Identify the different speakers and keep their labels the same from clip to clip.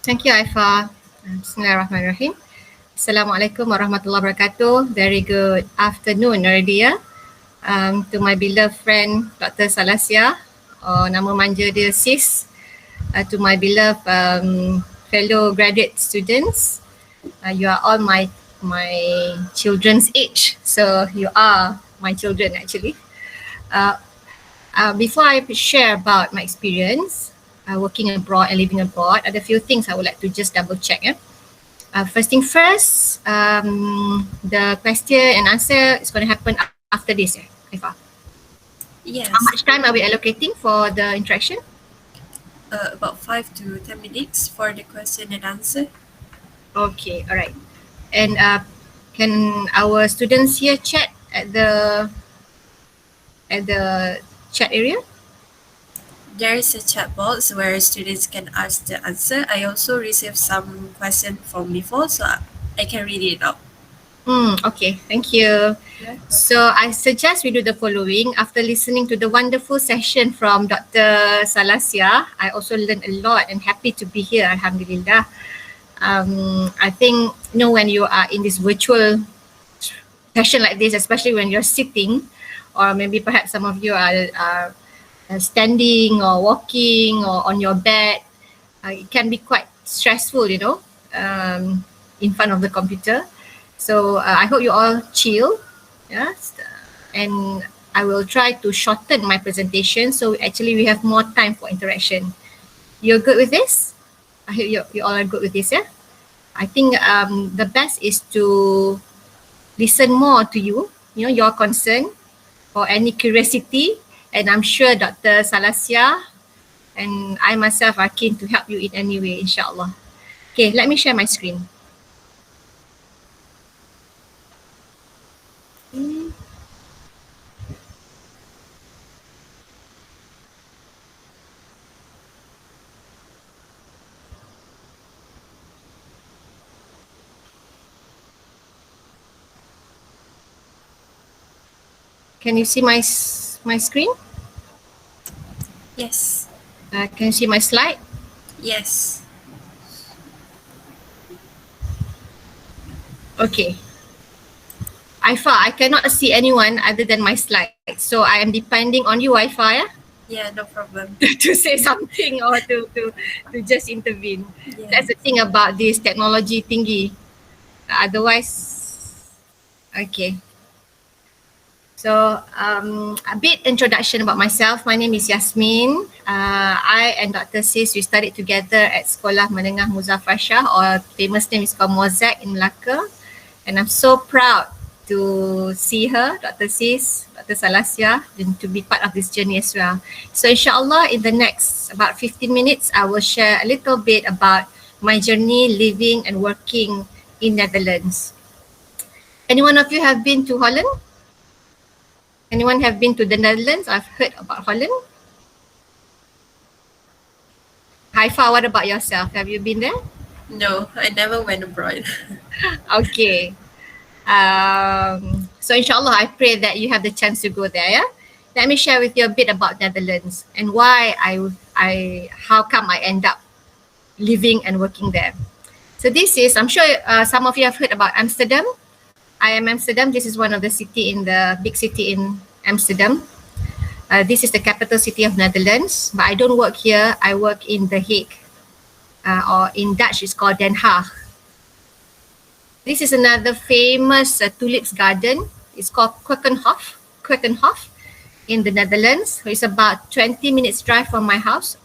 Speaker 1: Thank you, Aifa. Bismillahirrahmanirrahim. Assalamualaikum warahmatullahi wabarakatuh. Very good afternoon already ya. To my beloved friend Dr. Salasia, nama manja dia Sis. To my beloved fellow graduate students, you are all my children's age. So you are my children actually. Before I share about my experience working abroad and living abroad, ada few things I would like to just double check. First thing first, the question and answer is going to happen after this, Aifa.
Speaker 2: Yes.
Speaker 1: How much time are we allocating for the interaction?
Speaker 2: About 5 to 10 minutes for the question and answer.
Speaker 1: Okay, alright. And can our students here chat at the chat area?
Speaker 2: There is a chat box where students can ask the answer. I also received some questions from before, so I can read it out.
Speaker 1: Okay, thank you. So I suggest we do the following. After listening to the wonderful session from Dr. Salasia, I also learned a lot and happy to be here, Alhamdulillah. I think, when you are in this virtual session like this, especially when you're sitting, or maybe perhaps some of you are standing or walking or on your bed, it can be quite stressful, in front of the computer. So I hope you all chill, yes, and I will try to shorten my presentation so actually we have more time for interaction. You're good with this? I hope you all are good with this, yeah? I think the best is to listen more to you, your concern or any curiosity, and I'm sure Dr. Salasia and I myself are keen to help you in any way, inshallah. Okay, let me share my screen. Can you see my screen?
Speaker 2: Yes.
Speaker 1: Can you see my slide?
Speaker 2: Yes.
Speaker 1: Okay. Aifa, I cannot see anyone other than my slide. So I am depending on you, Aifa, yeah?
Speaker 2: Yeah, no problem.
Speaker 1: To say something or to just intervene.
Speaker 2: Yeah.
Speaker 1: That's the thing about this technology thingy. Otherwise, okay. So a bit introduction about myself. My name is Yasmin. I and Dr. Sis, we studied together at Sekolah Menengah Muzaffar Shah, or famous name is called Mozak in Melaka. And I'm so proud to see her, Dr. Sis, Dr. Salasia, and to be part of this journey as well. So inshallah, in the next about 15 minutes, I will share a little bit about my journey living and working in Netherlands. Any one of you have been to Holland? Anyone have been to the Netherlands? I've heard about Holland. Haifa, what about yourself? Have you been there?
Speaker 2: No, I never went abroad.
Speaker 1: Okay. So inshallah, I pray that you have the chance to go there. Yeah? Let me share with you a bit about Netherlands and why how come I end up living and working there. So this is, I'm sure some of you have heard about Amsterdam. I am Amsterdam. This is one of the big city in Amsterdam. This is the capital city of Netherlands, but I don't work here. I work in The Hague, or in Dutch it's called Den Haag. This is another famous tulips garden. It's called Keukenhof in the Netherlands. It's about 20 minutes drive from my house,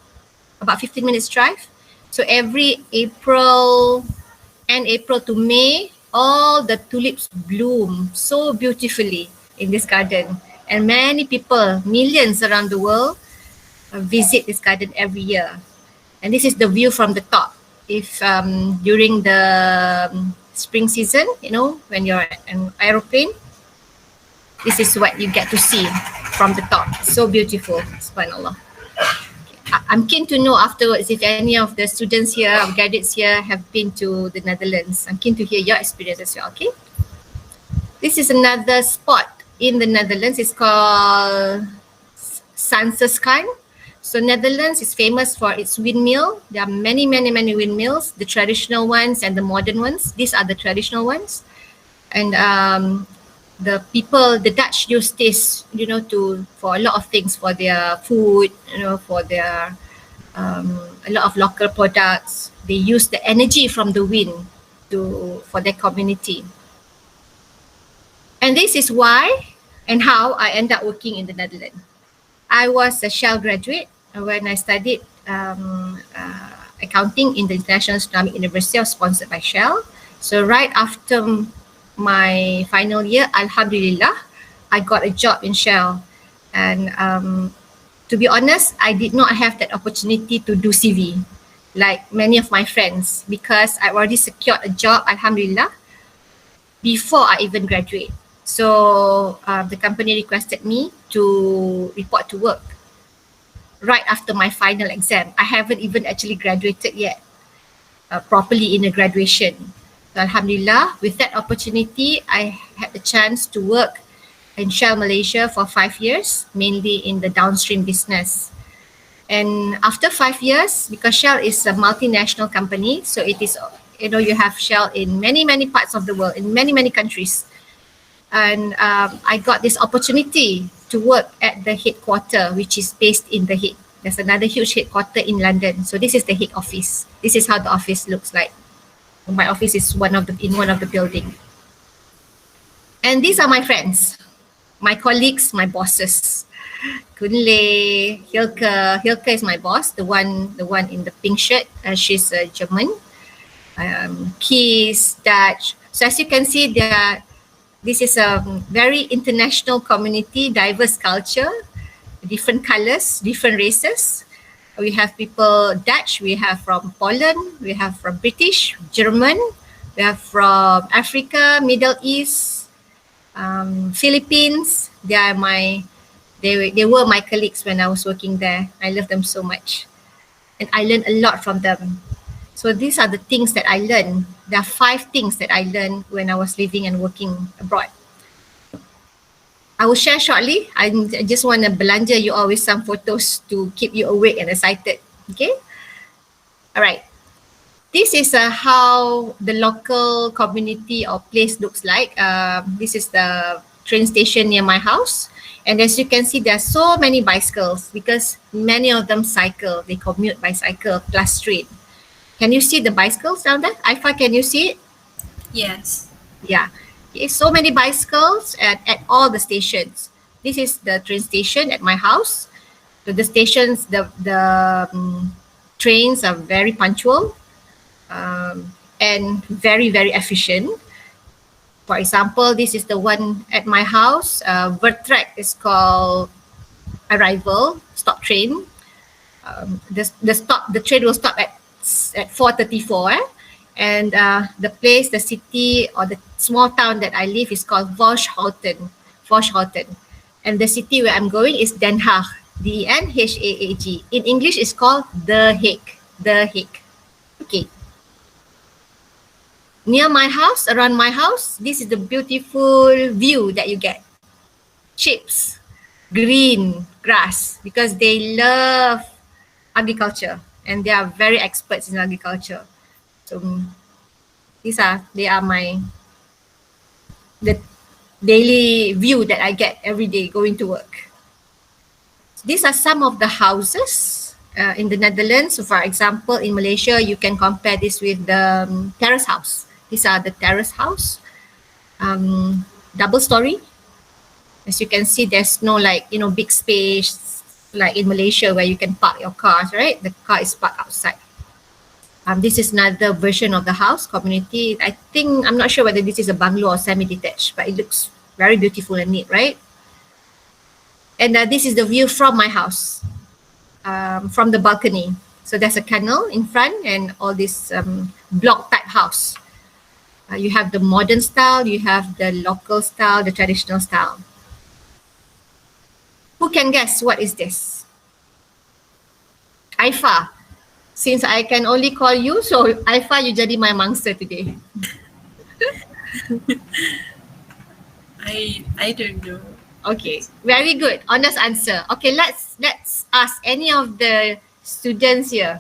Speaker 1: about 15 minutes drive. So every April to May, all the tulips bloom so beautifully in this garden. And many people, millions around the world, visit this garden every year. And this is the view from the top. If during the spring season, when you're in an aeroplane, this is what you get to see from the top. So beautiful, subhanallah. I'm keen to know afterwards if any of the students here, or graduates here, have been to the Netherlands. I'm keen to hear your experience as well, okay? This is another spot in the Netherlands. It's called Sanserskaan. So Netherlands is famous for its windmill. There are many, many, many windmills, the traditional ones and the modern ones. These are the traditional ones. And the people, the Dutch use this, for a lot of things, for their food, for their a lot of local products. They use the energy from the wind for their community. And this is why and how I end up working in the Netherlands. I was a Shell graduate when I studied accounting in the International Islamic University. I was sponsored by Shell. So right after my final year, Alhamdulillah, I got a job in Shell. And to be honest, I did not have that opportunity to do CV like many of my friends because I already secured a job, Alhamdulillah, before I even graduate. So the company requested me to report to work right after my final exam. I haven't even actually graduated yet properly in a graduation. So Alhamdulillah, with that opportunity, I had the chance to work in Shell Malaysia for 5 years, mainly in the downstream business. And after 5 years, because Shell is a multinational company, so it is, you have Shell in many, many parts of the world, in many, many countries. And I got this opportunity to work at the headquarter, which is based in The Hague. There's another huge headquarter in London. So this is the Hague office. This is how the office looks like. My office is in one of the building. And these are my friends, my colleagues, my bosses. Kunle, Hilke. Hilke is my boss, the one in the pink shirt. She's a German. Keys, Dutch. So as you can see, this is a very international community, diverse culture, different colors, different races. We have people Dutch, we have from Poland, we have from British, German, we have from Africa, Middle East, Philippines. They were my colleagues when I was working there. I love them so much. And I learned a lot from them. So these are the things that I learned. There are 5 things that I learned when I was living and working abroad. I will share shortly. I just want to belanja you all with some photos to keep you awake and excited. Okay? All right. This is how the local community or place looks like. This is the train station near my house. And as you can see, there are so many bicycles because many of them cycle. They commute by cycle plus train. Can you see the bicycles down there? Aifa, can you see it?
Speaker 2: Yes.
Speaker 1: Yeah. Okay, so many bicycles at all the stations. This is the train station at my house. So the stations, the trains are very punctual and very, very efficient. For example, this is the one at my house. Vertrek is called Arrival, stop train. The train will stop at 4:34. And the city or the small town that I live is called Voshouten. And the city where I'm going is Den Haag, Denhaag. In English, it's called The Hague. Okay. Near my house, around my house, this is the beautiful view that you get. Chips, green grass, because they love agriculture and they are very experts in agriculture. So they are the daily view that I get every day going to work. These are some of the houses in the Netherlands. So for example, in Malaysia, you can compare this with the terrace house. These are the terrace house, double story. As you can see, there's no big space like in Malaysia where you can park your cars, right? The car is parked outside. This is another version of the house community. I'm not sure whether this is a bungalow or semi-detached, but it looks very beautiful and neat, right? And this is the view from my house, from the balcony. So there's a canal in front and all this block type house. You have the modern style, you have the local style, the traditional style. Who can guess what is this? Aifa. Since I can only call you, so Aifa, you jadi my mangsa today.
Speaker 2: I don't know.
Speaker 1: Okay, very good. Honest answer. Okay, let's ask any of the students here.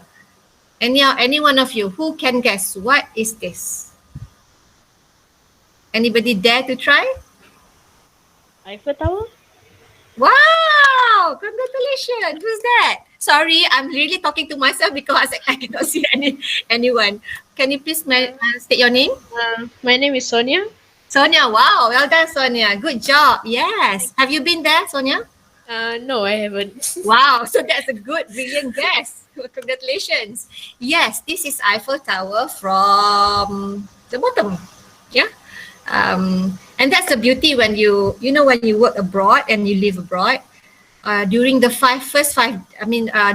Speaker 1: Any one of you who can guess what is this? Anybody dare to try?
Speaker 3: Eiffel Tower?
Speaker 1: Wow! Congratulations. Who's that? Sorry, I'm really talking to myself because I cannot see anyone. Can you please state your name?
Speaker 3: My name is Sonia.
Speaker 1: Sonia. Wow, well done, Sonia. Good job. Yes. Have you been there, Sonia?
Speaker 3: No, I haven't.
Speaker 1: Wow, so that's a good, brilliant guess. Congratulations. Yes, this is Eiffel Tower from the bottom. Yeah. And that's the beauty when when you work abroad and you live abroad. During the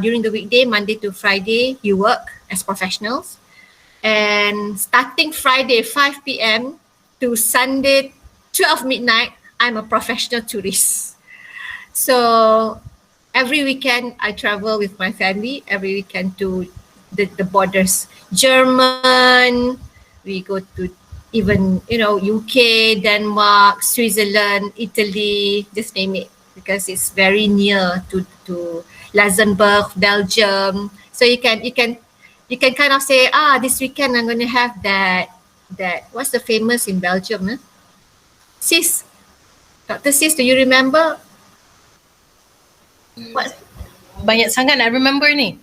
Speaker 1: during the weekday, Monday to Friday, you work as professionals. And starting Friday, 5 p.m. to Sunday, 12 midnight, I'm a professional tourist. So every weekend I travel with my family, every weekend to the borders. German, we go to even, UK, Denmark, Switzerland, Italy, just name it, because it's very near to Luxembourg, Belgium. So you can kind of say, this weekend I'm going to have that what's the famous in Belgium? Sis, Dr. Sis, do you remember? What?
Speaker 4: Banyak sangat nak remember ni.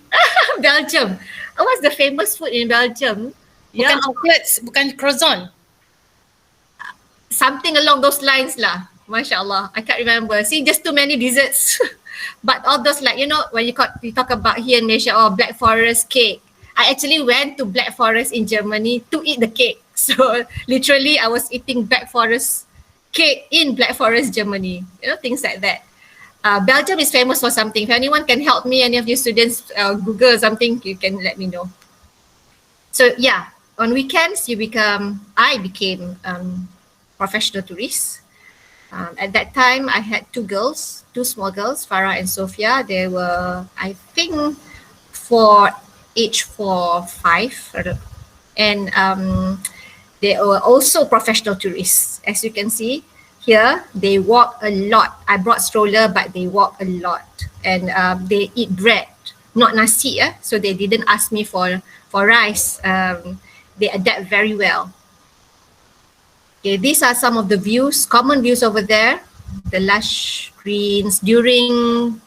Speaker 1: Belgium. What's the famous food in Belgium?
Speaker 4: Bukan outlets, bukan croissant.
Speaker 1: Something along those lines lah. Masya Allah. I can't remember. See, just too many desserts. But all those when you talk about here in Malaysia, Black Forest cake. I actually went to Black Forest in Germany to eat the cake. So literally I was eating Black Forest cake in Black Forest, Germany. Things like that. Belgium is famous for something. If anyone can help me, any of you students, Google something, you can let me know. So yeah, on weekends, I became professional tourist. At that time, I had two small girls, Farah and Sophia. They were, I think, age 4, 5. And they were also professional tourists. As you can see, here, they walk a lot. I brought stroller, but they walk a lot. And they eat bread, not nasi. So they didn't ask me for rice. They adapt very well. Okay, these are some of the views, common views over there. The lush greens during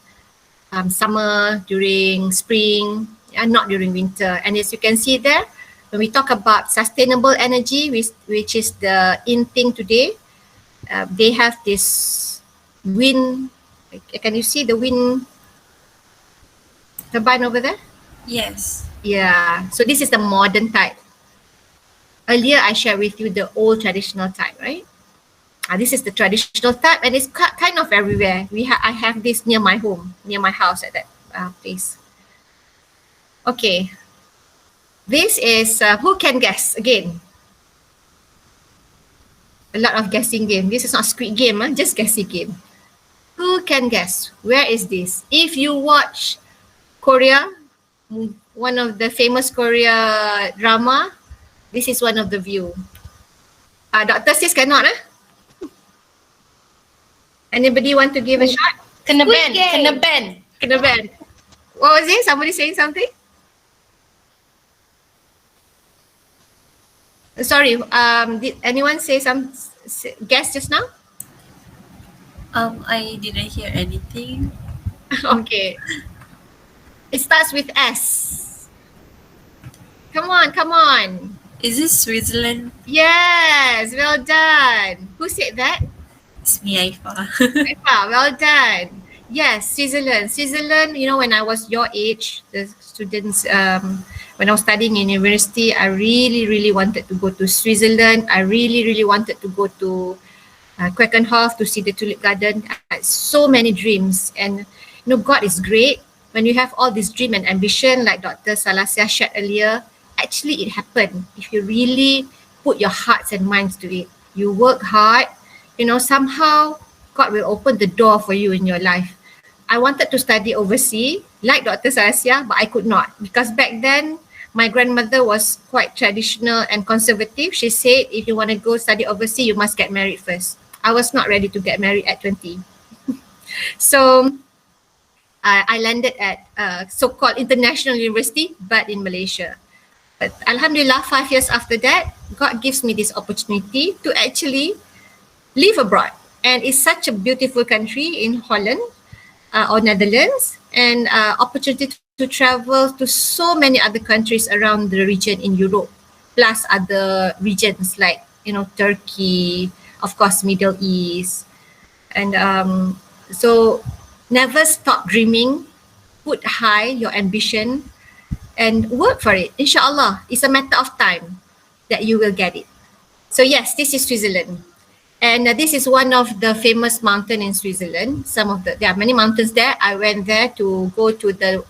Speaker 1: summer, during spring, and not during winter. And as you can see there, when we talk about sustainable energy, which is the in thing today, they have this wind. Can you see the wind turbine over there?
Speaker 2: Yes.
Speaker 1: Yeah. So this is the modern type. Earlier, I shared with you the old traditional type, right? This is the traditional type, and it's kind of everywhere. I have this near my home, near my house at that place. Okay. This is, who can guess again? A lot of guessing game. This is not Squid Game, just guessing game. Who can guess? Where is this? If you watch Korea, one of the famous Korea drama, this is one of the view. Dr. Sis cannot, Anybody want to give a shot?
Speaker 4: Kena ban.
Speaker 1: What was it? Somebody saying something? Sorry, did anyone say guess just now?
Speaker 2: I didn't hear anything.
Speaker 1: Okay. It starts with S. Come on.
Speaker 2: Is this Switzerland?
Speaker 1: Yes, well done. Who said that?
Speaker 2: It's me, Aifa.
Speaker 1: Well done. Yes, Switzerland. Switzerland, when I was your age, the students, when I was studying in university, I really, really wanted to go to Switzerland. I really, really wanted to go to Queckenhof to see the tulip garden. I had so many dreams. And, God is great. When you have all this dream and ambition, like Dr. Salasia shared earlier, actually it happened. If you really put your hearts and minds to it, you work hard, somehow God will open the door for you in your life. I wanted to study overseas, like Dr. Salasia, but I could not, because back then, my grandmother was quite traditional and conservative. She said, if you want to go study overseas, you must get married first. I was not ready to get married at 20. So I landed at so-called international university, but in Malaysia. But Alhamdulillah, 5 years after that, God gives me this opportunity to actually live abroad. And it's such a beautiful country in Holland or Netherlands, and opportunity to travel to so many other countries around the region in Europe, plus other regions like, Turkey, of course, Middle East. And so never stop dreaming, put high your ambition, and work for it. Inshallah, it's a matter of time that you will get it. So yes, this is Switzerland. And this is one of the famous mountain in Switzerland. There are many mountains there. I went there to go to the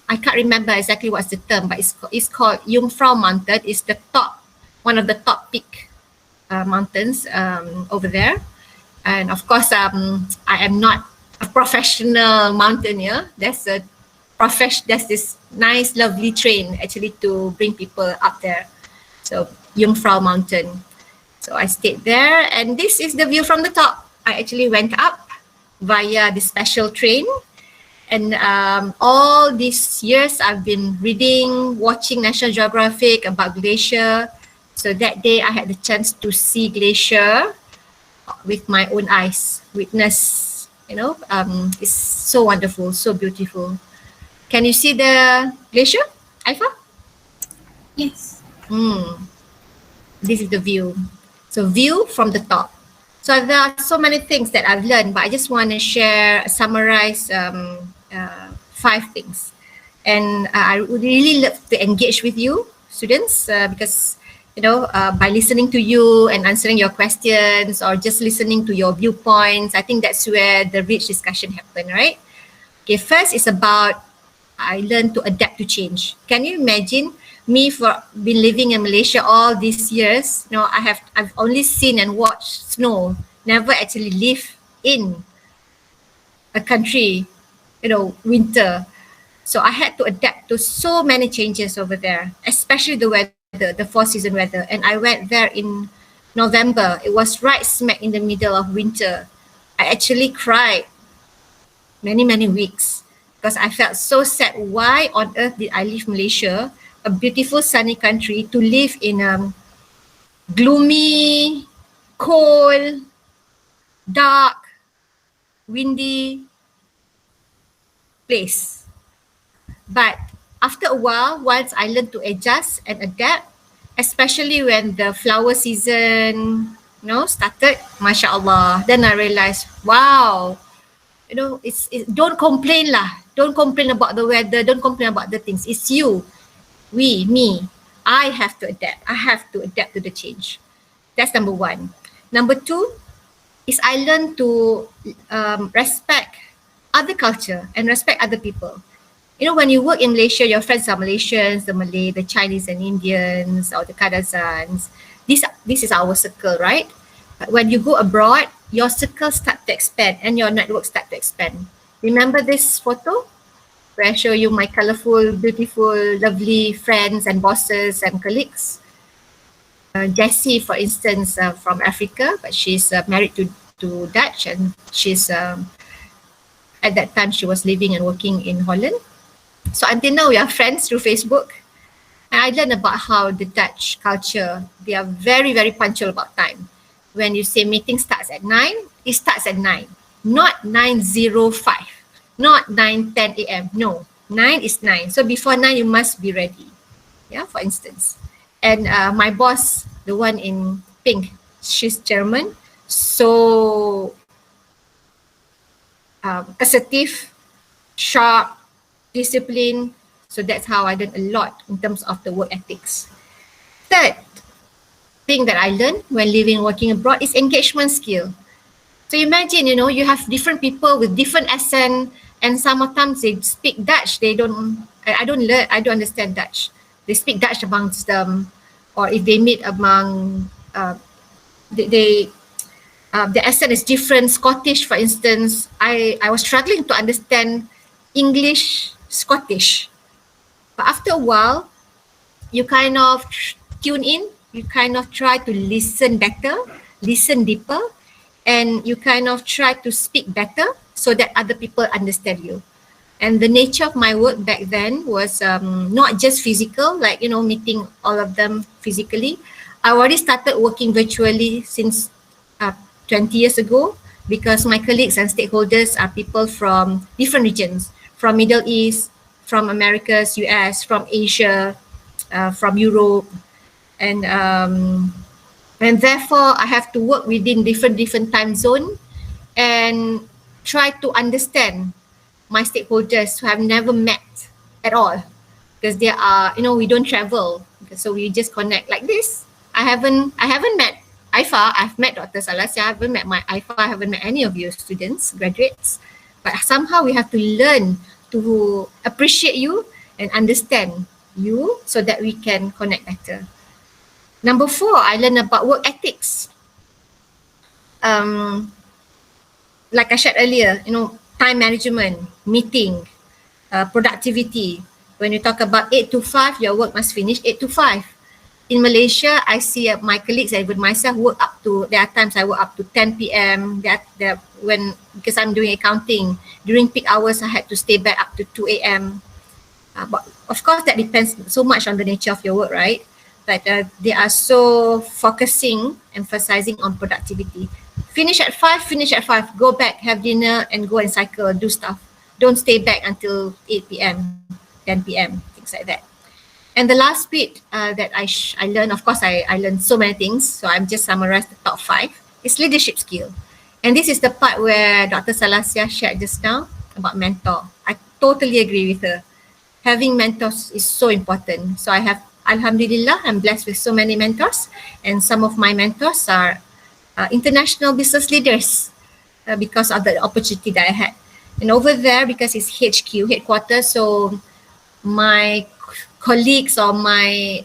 Speaker 1: I can't remember exactly what's the term, but it's called Jungfrau Mountain. It's the top, one of the top peak mountains over there. And of course, I am not a professional mountaineer. There's this nice, lovely train actually to bring people up there. So Jungfrau Mountain. So I stayed there, and this is the view from the top. I actually went up via the special train. And all these years I've been reading, watching National Geographic about glacier. So that day I had the chance to see glacier with my own eyes, witness, it's so wonderful, so beautiful. Can you see the glacier, Aifa?
Speaker 2: Yes.
Speaker 1: This is the view. So view from the top. So there are so many things that I've learned, but I just want to summarize 5 things. And I would really love to engage with you, students, because, by listening to you and answering your questions or just listening to your viewpoints, I think that's where the rich discussion happen, right? Okay, first is about I learned to adapt to change. Can you imagine me been living in Malaysia all these years? I've only seen and watched snow, never actually lived in a country, winter. So I had to adapt to so many changes over there, especially the weather, the 4-season weather. And I went there in November. It was right smack in the middle of winter. I actually cried many, many weeks because I felt so sad. Why on earth did I leave Malaysia, a beautiful sunny country, to live in a gloomy, cold, dark, windy place? But after a while, once I learned to adjust and adapt, especially when the flower season, started, mashallah, then I realized, wow, don't complain lah. Don't complain about the weather. Don't complain about the things. It's you, me. I have to adapt. I have to adapt to the change. That's number 1. Number 2 is I learned to respect other culture and respect other people. When you work in Malaysia, your friends are Malaysians, the Malay, the Chinese and Indians, or the Kadazans. This is our circle, right? But when you go abroad, your circle start to expand and your network start to expand. Remember this photo where I show you my colorful, beautiful, lovely friends and bosses and colleagues? Jessie, for instance, from Africa, but she's married to Dutch, and she's at that time she was living and working in Holland. So until now we are friends through Facebook. And I learned about how the Dutch culture, they are very, very punctual about time. When you say meeting starts at 9, it starts at 9, not 9:05, not 9:10 a.m. No, 9 is 9. So before 9, you must be ready. Yeah, for instance. And my boss, the one in pink, she's German. So assertive, sharp, discipline. So that's how I learned a lot in terms of the work ethics. Third thing that I learned when living and working abroad is engagement skill. So imagine, you have different people with different accent, and sometimes they speak Dutch. I don't understand Dutch. They speak Dutch amongst them, or if they meet among, the accent is different. Scottish, for instance, I was struggling to understand English, Scottish. But after a while, you kind of tune in, you kind of try to listen better, listen deeper, and you kind of try to speak better so that other people understand you. And the nature of my work back then was not just physical, like, meeting all of them physically. I already started working virtually since 20 years ago, because my colleagues and stakeholders are people from different regions, from Middle East, from Americas, US, from Asia, from Europe. And therefore I have to work within different time zone and try to understand my stakeholders who have never met at all, because they are, we don't travel, so we just connect like this. I haven't met Aifa. I've met Dr. Salasia. I haven't met my Aifa. I haven't met any of your students, graduates, but somehow we have to learn to appreciate you and understand you so that we can connect better. Number 4, I learned about work ethics. Like I shared earlier, time management, meeting, productivity. When you talk about 8 to 5, your work must finish 8 to 5. In Malaysia, I see my colleagues and even myself work up to, there are times I work up to 10 p.m. Because I'm doing accounting, during peak hours, I had to stay back up to 2 a.m. But of course, that depends so much on the nature of your work, right? But they are so emphasizing on productivity. Finish at 5, go back, have dinner, and go and cycle, do stuff. Don't stay back until 8 p.m., 10 p.m., things like that. And the last bit that I learned, of course, I learned so many things, so I'm just summarized the top 5, is leadership skill. And this is the part where Dr. Salasia shared just now about mentor. I totally agree with her. Having mentors is so important. So I have, alhamdulillah, I'm blessed with so many mentors, and some of my mentors are international business leaders because of the opportunity that I had. And over there, because it's HQ, headquarters, so my colleagues or my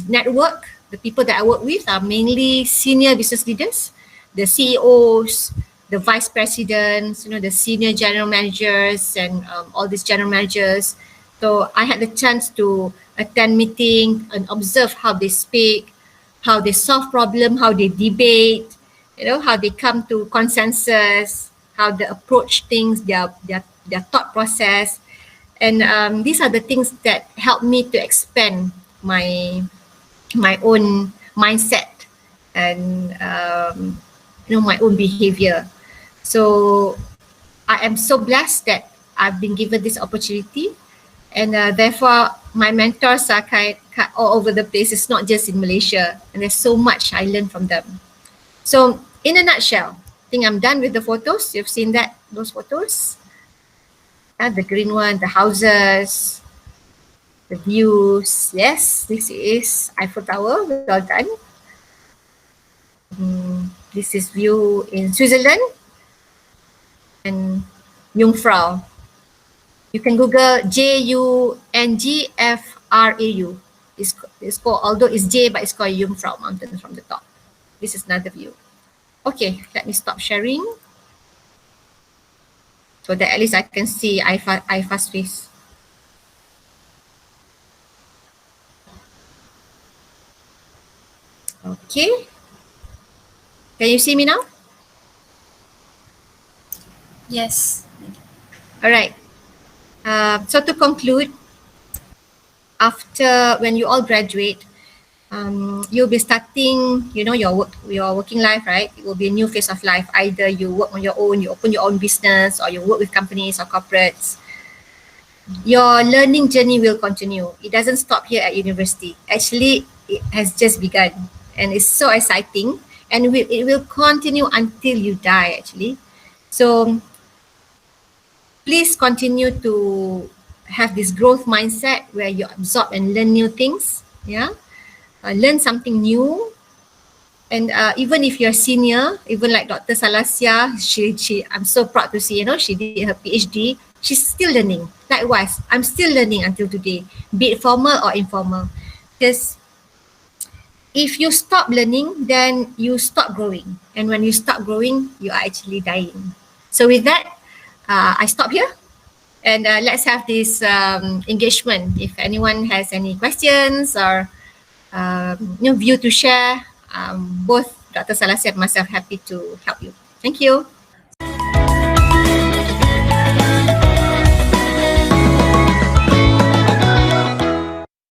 Speaker 1: network, the people that I work with are mainly senior business leaders, the CEOs, the vice presidents, the senior general managers, and all these general managers. So I had the chance to attend meeting and observe how they speak, how they solve problem, how they debate, how they come to consensus, how they approach things, their thought process. And these are the things that help me to expand my own mindset and my own behavior. So I am so blessed that I've been given this opportunity, and therefore my mentors are kind all over the place. It's not just in Malaysia, and there's so much I learned from them. So in a nutshell, I think I'm done with the photos. You've seen those photos. The green one, the houses, the views. Yes, this is Eiffel Tower. Well done. This is view in Switzerland and Jungfrau. You can Google Jungfrau. It's called, although it's J, but it's called Jungfrau Mountain from the top. This is another view. Okay, let me stop sharing, so that at least I can see Aifa's face. Okay. Can you see me now?
Speaker 2: Yes.
Speaker 1: All right. So to conclude, after when you all graduate, you'll be starting, your working life, right? It will be a new phase of life. Either you work on your own, you open your own business, or you work with companies or corporates. Your learning journey will continue. It doesn't stop here at university. Actually, it has just begun, and it's so exciting, and it will continue until you die, actually. So please continue to have this growth mindset where you absorb and learn new things. Learn something new. And even if you're senior, even like Dr. Salasia, I'm so proud to see, she did her PhD. She's still learning. Likewise, I'm still learning until today, be it formal or informal. Because if you stop learning, then you stop growing. And when you stop growing, you are actually dying. So with that, I stop here. And let's have this engagement. If anyone has any questions or view to share, both Dr. Salasi and myself happy to help you. Thank you.